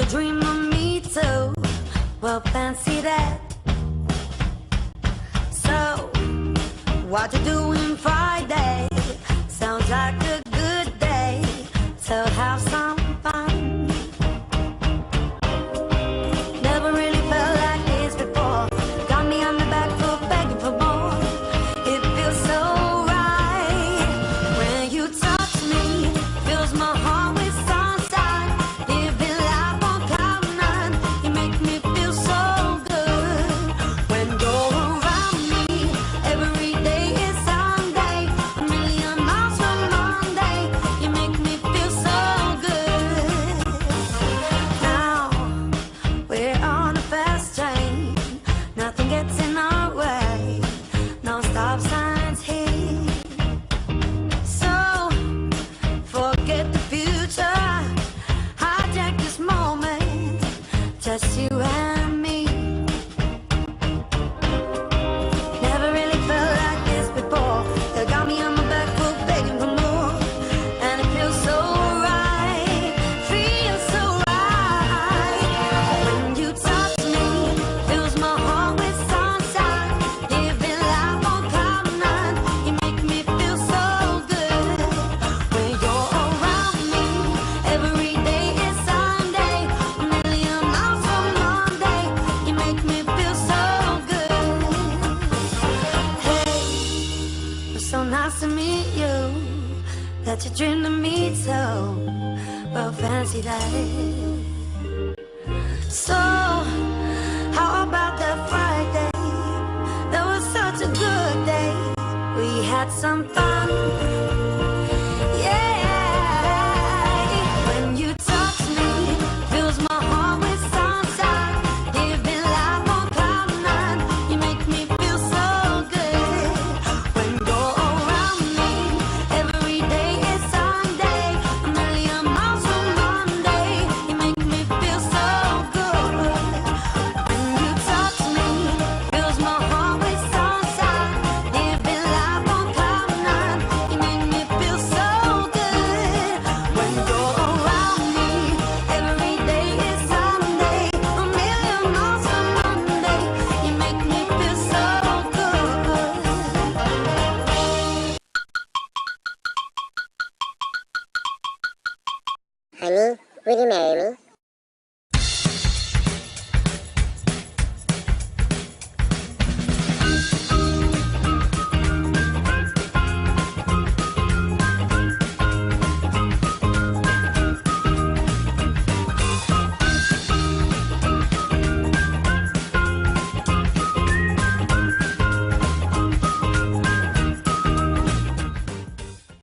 dream of me too. Well, fancy that. So, what you doing Friday? Sounds like a good day to have some fun. Never really felt like this before. Got me on the back foot begging for more. It feels so right when you touch me. Fills my heart with sunshine. Living life on cloud nine. You make me feel so good when you're around me. Every day is Sunday, a million miles from Monday. You make me feel so good. Now we're on a fast train. Nothing gets in our way. No stop signs here. So forget the future. Hijack this moment. Just you and me. Never really felt like this before. You got me on my back foot begging for more. And it feels so right. Feels so right. When you touch me, fills my heart with sunshine. Living life on cloud nine. You make me feel so good when you're around me. Every day is Sunday, a million miles from Monday. You make me feel so good. Hey, it's so nice to meet you. That you dream to meet so. Well, fancy that. So, how about that Friday? That was such a good day. We had some fun. Yeah. When you touch me, fills my heart with sunshine. Living life on cloud nine. You make me feel so good when you're around me. Every day is Sunday, a million miles from Monday. You make me feel so good when you touch me. Fills my heart with sunshine. Living life on cloud nine. You make me feel so good when you're around me. Every day is Sunday, a million miles from Monday. You make me feel so good. Honey, will you marry me?